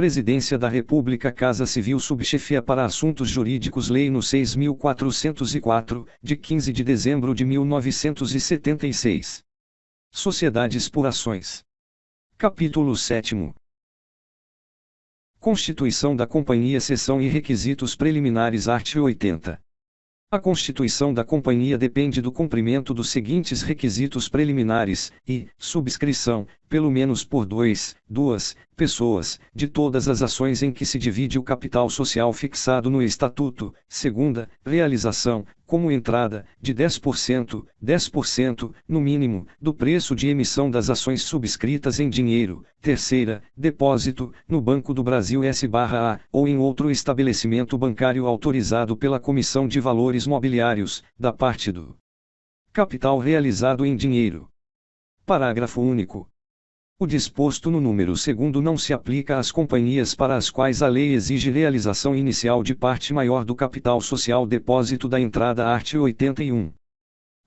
Presidência da República, Casa Civil, Subchefia para Assuntos Jurídicos, Lei no 6.404, de 15 de dezembro de 1976. Sociedades por Ações. Capítulo 7º. Constituição da Companhia, Seção e Requisitos Preliminares, art. 80. A constituição da companhia depende do cumprimento dos seguintes requisitos preliminares, e subscrição, pelo menos por duas pessoas, de todas as ações em que se divide o capital social fixado no Estatuto. Segunda, realização, como entrada, de 10%, no mínimo, do preço de emissão das ações subscritas em dinheiro. Terceira, depósito, no Banco do Brasil S/A, ou em outro estabelecimento bancário autorizado pela Comissão de Valores Mobiliários, da parte do capital realizado em dinheiro. Parágrafo único. O disposto no número 2º não se aplica às companhias para as quais a lei exige realização inicial de parte maior do capital social. Depósito da entrada, art. 81.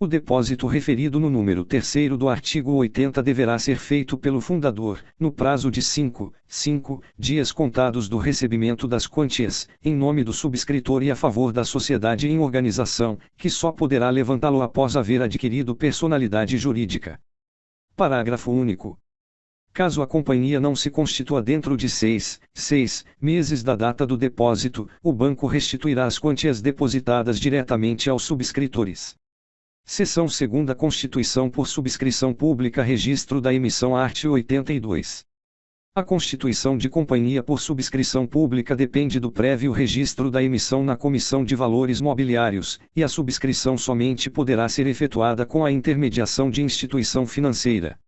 O depósito referido no número 3º do artigo 80 deverá ser feito pelo fundador, no prazo de 5 dias contados do recebimento das quantias, em nome do subscritor e a favor da sociedade em organização, que só poderá levantá-lo após haver adquirido personalidade jurídica. Parágrafo único. Caso a companhia não se constitua dentro de 6 meses da data do depósito, o banco restituirá as quantias depositadas diretamente aos subscritores. Seção 2ª, Constituição por subscrição pública, registro da emissão, art. 82. A constituição de companhia por subscrição pública depende do prévio registro da emissão na Comissão de Valores Mobiliários, e a subscrição somente poderá ser efetuada com a intermediação de instituição financeira.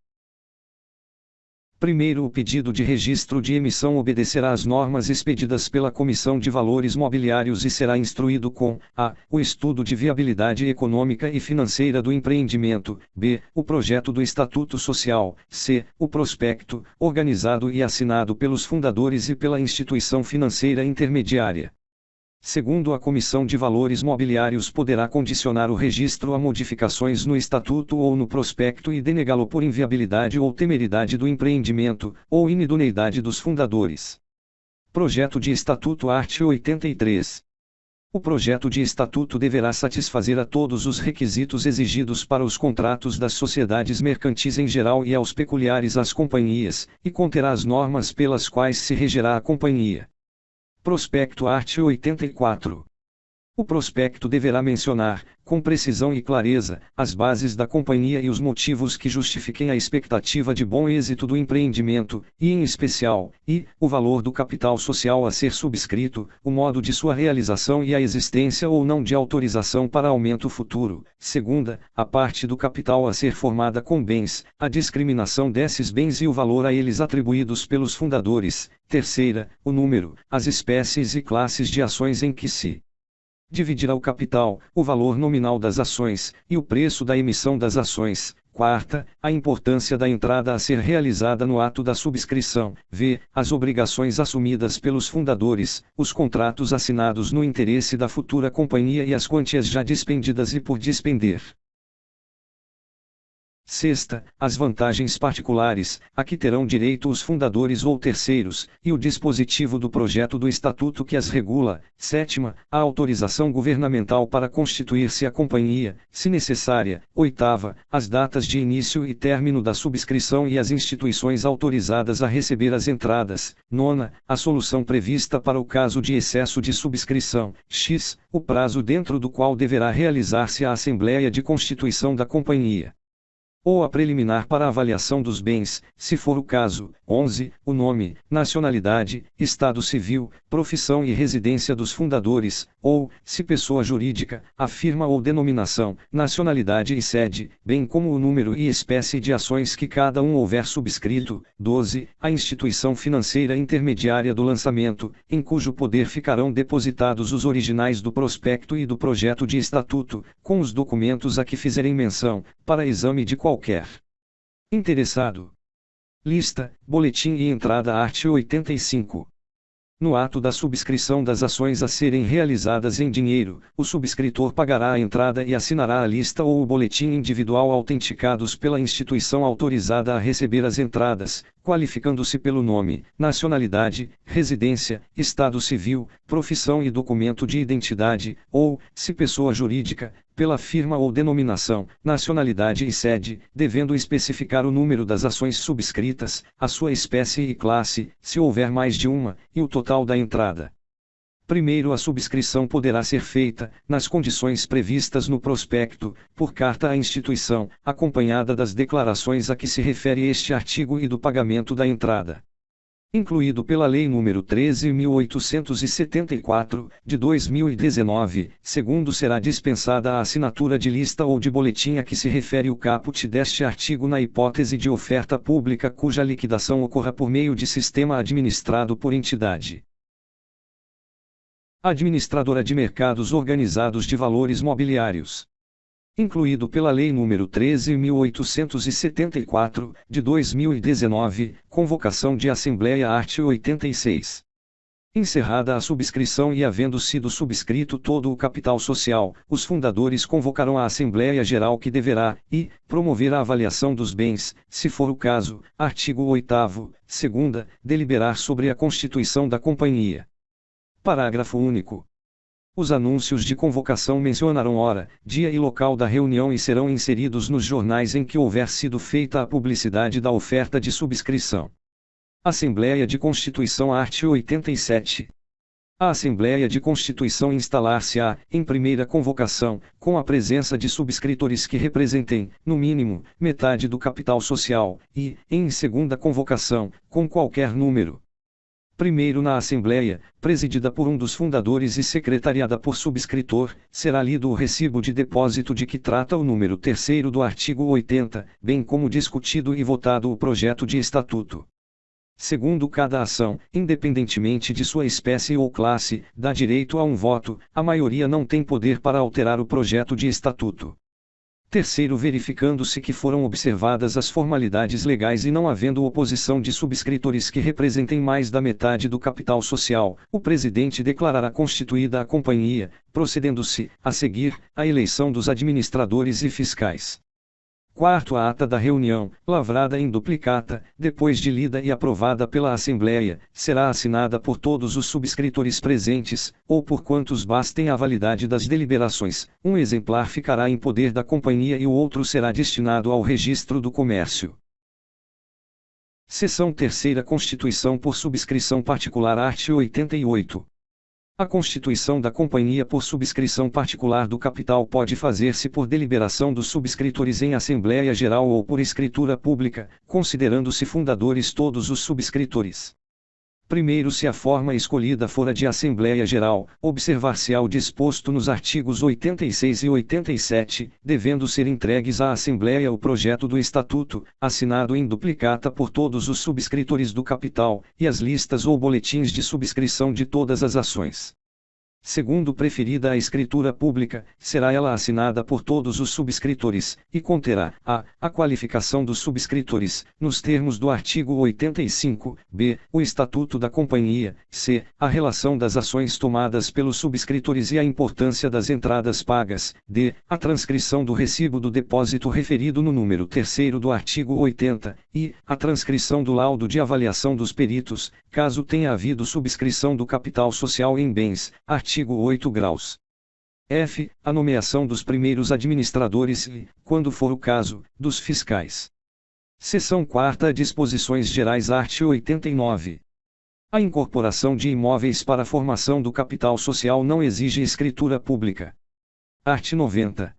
Primeiro, o pedido de registro de emissão obedecerá às normas expedidas pela Comissão de Valores Mobiliários e será instruído com a. O estudo de viabilidade econômica e financeira do empreendimento, b. O projeto do Estatuto Social, c. O prospecto, organizado e assinado pelos fundadores e pela instituição financeira intermediária. Segundo, a Comissão de Valores Mobiliários poderá condicionar o registro a modificações no Estatuto ou no prospecto e denegá-lo por inviabilidade ou temeridade do empreendimento, ou inidoneidade dos fundadores. Projeto de Estatuto, art. 83. O projeto de estatuto deverá satisfazer a todos os requisitos exigidos para os contratos das sociedades mercantis em geral e aos peculiares às companhias, e conterá as normas pelas quais se regerá a companhia. Prospecto, art. 84. O prospecto deverá mencionar, com precisão e clareza, as bases da companhia e os motivos que justifiquem a expectativa de bom êxito do empreendimento, e em especial, o valor do capital social a ser subscrito, o modo de sua realização e a existência ou não de autorização para aumento futuro. Segunda, a parte do capital a ser formada com bens, a discriminação desses bens e o valor a eles atribuídos pelos fundadores. Terceira, o número, as espécies e classes de ações em que se dividirá o capital, o valor nominal das ações, e o preço da emissão das ações. Quarta, a importância da entrada a ser realizada no ato da subscrição. V. As obrigações assumidas pelos fundadores, os contratos assinados no interesse da futura companhia e as quantias já dispendidas e por dispender. Sexta, as vantagens particulares, a que terão direito os fundadores ou terceiros, e o dispositivo do projeto do Estatuto que as regula. Sétima, a autorização governamental para constituir-se a companhia, se necessária. Oitava, as datas de início e término da subscrição e as instituições autorizadas a receber as entradas. Nona, a solução prevista para o caso de excesso de subscrição. X, o prazo dentro do qual deverá realizar-se a Assembleia de Constituição da Companhia, ou a preliminar para a avaliação dos bens, se for o caso. 11. O nome, nacionalidade, estado civil, profissão e residência dos fundadores, ou, se pessoa jurídica, a firma ou denominação, nacionalidade e sede, bem como o número e espécie de ações que cada um houver subscrito. 12. A instituição financeira intermediária do lançamento, em cujo poder ficarão depositados os originais do prospecto e do projeto de estatuto, com os documentos a que fizerem menção, para exame de qualquer interessado. Lista, boletim e entrada, art. 85. No ato da subscrição das ações a serem realizadas em dinheiro, o subscritor pagará a entrada e assinará a lista ou o boletim individual autenticados pela instituição autorizada a receber as entradas, qualificando-se pelo nome, nacionalidade, residência, estado civil, profissão e documento de identidade, ou, se pessoa jurídica, pela firma ou denominação, nacionalidade e sede, devendo especificar o número das ações subscritas, a sua espécie e classe, se houver mais de uma, e o total da entrada. Primeiro, a subscrição poderá ser feita, nas condições previstas no prospecto, por carta à instituição, acompanhada das declarações a que se refere este artigo e do pagamento da entrada. Incluído pela Lei nº 13.874, de 2019, segundo será dispensada a assinatura de lista ou de boletim a que se refere o caput deste artigo na hipótese de oferta pública cuja liquidação ocorra por meio de sistema administrado por entidade administradora de mercados organizados de valores mobiliários. Incluído pela Lei nº 13.874, de 2019, convocação de Assembleia art. 86. Encerrada a subscrição e havendo sido subscrito todo o capital social, os fundadores convocarão a Assembleia Geral que deverá, e, promover a avaliação dos bens, se for o caso, artigo 8º, segunda, deliberar sobre a constituição da companhia. Parágrafo único. Os anúncios de convocação mencionarão hora, dia e local da reunião e serão inseridos nos jornais em que houver sido feita a publicidade da oferta de subscrição. Assembleia de Constituição art. 87. A Assembleia de Constituição instalar-se-á, em primeira convocação, com a presença de subscritores que representem, no mínimo, metade do capital social, e, em segunda convocação, com qualquer número. Primeiro na Assembleia, presidida por um dos fundadores e secretariada por subscritor, será lido o recibo de depósito de que trata o número 3º do artigo 80, bem como discutido e votado o projeto de estatuto. Segundo, cada ação, independentemente de sua espécie ou classe, dá direito a um voto, a maioria não tem poder para alterar o projeto de estatuto. Terceiro, verificando-se que foram observadas as formalidades legais e não havendo oposição de subscritores que representem mais da metade do capital social, o presidente declarará constituída a companhia, procedendo-se, a seguir, à eleição dos administradores e fiscais. Quarto, a ata da reunião, lavrada em duplicata, depois de lida e aprovada pela Assembleia, será assinada por todos os subscritores presentes, ou por quantos bastem a validade das deliberações. Um exemplar ficará em poder da companhia e o outro será destinado ao registro do comércio. Seção 3ª Constituição por subscrição particular art. 88. A constituição da companhia por subscrição particular do capital pode fazer-se por deliberação dos subscritores em Assembleia Geral ou por escritura pública, considerando-se fundadores todos os subscritores. Primeiro, se a forma escolhida for a de Assembleia Geral, observar-se-á o disposto nos artigos 86 e 87, devendo ser entregues à Assembleia o projeto do Estatuto, assinado em duplicata por todos os subscritores do capital, e as listas ou boletins de subscrição de todas as ações. Segundo, preferida a escritura pública, será ela assinada por todos os subscritores, e conterá a qualificação dos subscritores, nos termos do artigo 85, b, o Estatuto da Companhia, c, a relação das ações tomadas pelos subscritores e a importância das entradas pagas, d, a transcrição do recibo do depósito referido no número 3º do artigo 80, e a transcrição do laudo de avaliação dos peritos, caso tenha havido subscrição do capital social em bens, artigo 8 graus. F. A nomeação dos primeiros administradores e, quando for o caso, dos fiscais. Seção 4ª Disposições Gerais art. 89. A incorporação de imóveis para a formação do capital social não exige escritura pública. Art. 90.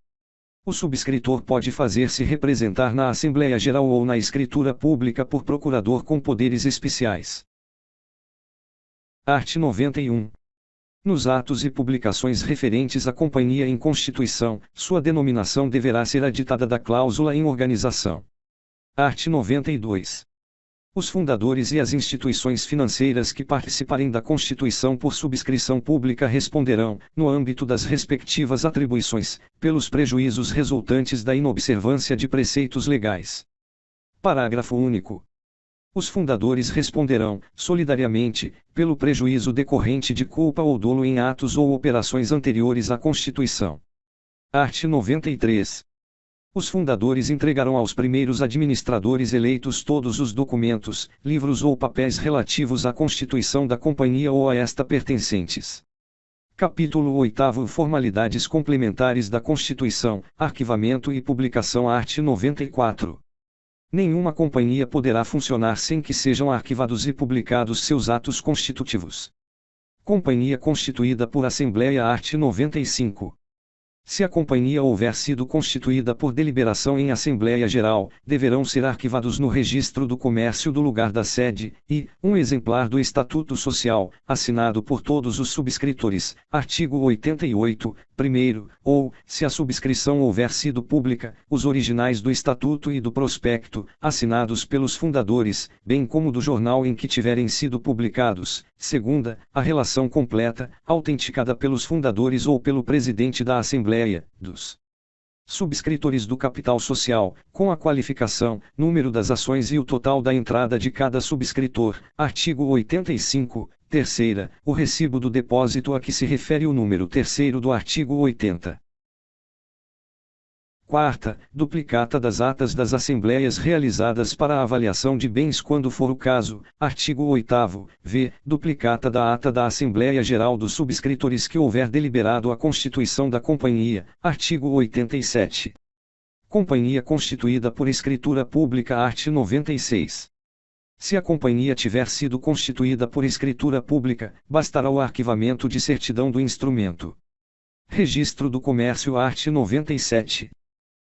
O subscritor pode fazer-se representar na Assembleia Geral ou na escritura pública por procurador com poderes especiais. Art. 91. Nos atos e publicações referentes à companhia em constituição, sua denominação deverá ser aditada da cláusula em organização. Art. 92. Os fundadores e as instituições financeiras que participarem da constituição por subscrição pública responderão, no âmbito das respectivas atribuições, pelos prejuízos resultantes da inobservância de preceitos legais. Parágrafo único. Os fundadores responderão, solidariamente, pelo prejuízo decorrente de culpa ou dolo em atos ou operações anteriores à Constituição. Art. 93. Os fundadores entregarão aos primeiros administradores eleitos todos os documentos, livros ou papéis relativos à Constituição da Companhia ou a esta pertencentes. Capítulo 8. Formalidades complementares da Constituição, arquivamento e publicação. Art. 94. Nenhuma companhia poderá funcionar sem que sejam arquivados e publicados seus atos constitutivos. Companhia constituída por Assembleia. Art. 95. Se a companhia houver sido constituída por deliberação em Assembleia Geral, deverão ser arquivados no Registro do Comércio do lugar da sede, e, um exemplar do Estatuto Social, assinado por todos os subscritores, artigo 88, primeiro, ou, se a subscrição houver sido pública, os originais do Estatuto e do Prospecto, assinados pelos fundadores, bem como do jornal em que tiverem sido publicados. Segunda, a relação completa, autenticada pelos fundadores ou pelo presidente da Assembleia, dos subscritores do capital social, com a qualificação, número das ações e o total da entrada de cada subscritor. Artigo 85, terceira, o recibo do depósito a que se refere o número terceiro do artigo 80. Quarta, duplicata das atas das assembleias realizadas para a avaliação de bens quando for o caso. Artigo 8º, v. Duplicata da ata da Assembleia Geral dos subscritores que houver deliberado a constituição da companhia. Artigo 87. Companhia constituída por escritura pública. Art. 96. Se a companhia tiver sido constituída por escritura pública, bastará o arquivamento de certidão do instrumento. Registro do Comércio. Art. 97.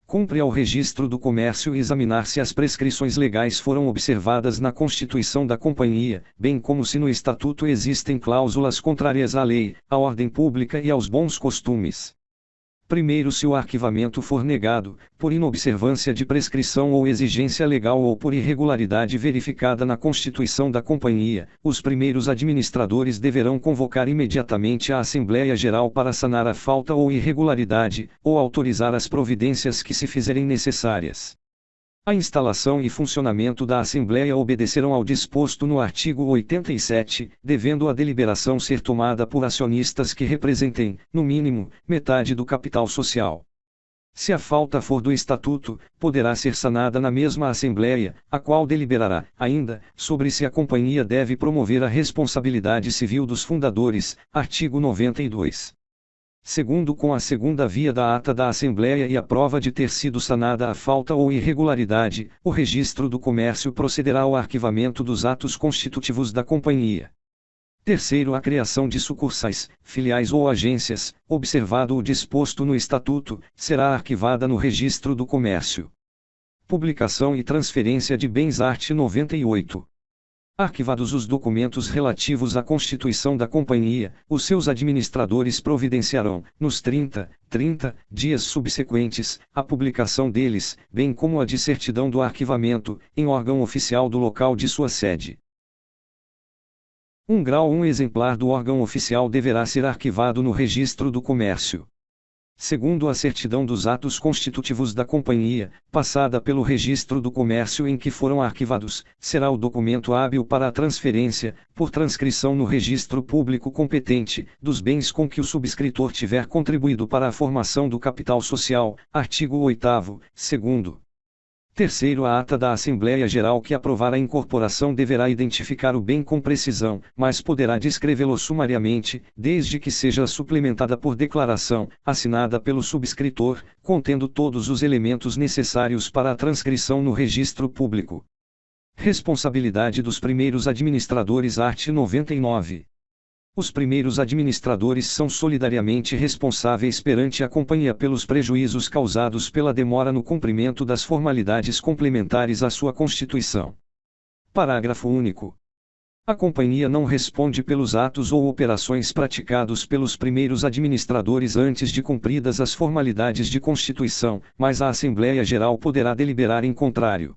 Cumpre ao Registro do Comércio examinar se as prescrições legais foram observadas na constituição da companhia, bem como se no Estatuto existem cláusulas contrárias à lei, à ordem pública e aos bons costumes. Primeiro, se o arquivamento for negado, por inobservância de prescrição ou exigência legal ou por irregularidade verificada na constituição da companhia, os primeiros administradores deverão convocar imediatamente a Assembleia Geral para sanar a falta ou irregularidade, ou autorizar as providências que se fizerem necessárias. A instalação e funcionamento da Assembleia obedecerão ao disposto no artigo 87, devendo a deliberação ser tomada por acionistas que representem, no mínimo, metade do capital social. Se a falta for do Estatuto, poderá ser sanada na mesma Assembleia, a qual deliberará, ainda, sobre se a companhia deve promover a responsabilidade civil dos fundadores. Artigo 92. Segundo, com a segunda via da ata da Assembleia e a prova de ter sido sanada a falta ou irregularidade, o Registro do Comércio procederá ao arquivamento dos atos constitutivos da companhia. Terceiro, a criação de sucursais, filiais ou agências, observado o disposto no Estatuto, será arquivada no Registro do Comércio. Publicação e transferência de bens. Art. 98. Arquivados os documentos relativos à constituição da companhia, os seus administradores providenciarão, nos 30 dias subsequentes, a publicação deles, bem como a de certidão do arquivamento, em órgão oficial do local de sua sede. 1 grau. Um exemplar do órgão oficial deverá ser arquivado no Registro do Comércio. Segundo, a certidão dos atos constitutivos da companhia, passada pelo Registro do Comércio em que foram arquivados, será o documento hábil para a transferência, por transcrição no registro público competente, dos bens com que o subscritor tiver contribuído para a formação do capital social. Artigo 8º, segundo. Terceiro, a ata da Assembleia Geral que aprovar a incorporação deverá identificar o bem com precisão, mas poderá descrevê-lo sumariamente, desde que seja suplementada por declaração, assinada pelo subscritor, contendo todos os elementos necessários para a transcrição no registro público. Responsabilidade dos primeiros administradores. Art. 99. Os primeiros administradores são solidariamente responsáveis perante a companhia pelos prejuízos causados pela demora no cumprimento das formalidades complementares à sua constituição. Parágrafo único. A companhia não responde pelos atos ou operações praticados pelos primeiros administradores antes de cumpridas as formalidades de constituição, mas a Assembleia Geral poderá deliberar em contrário.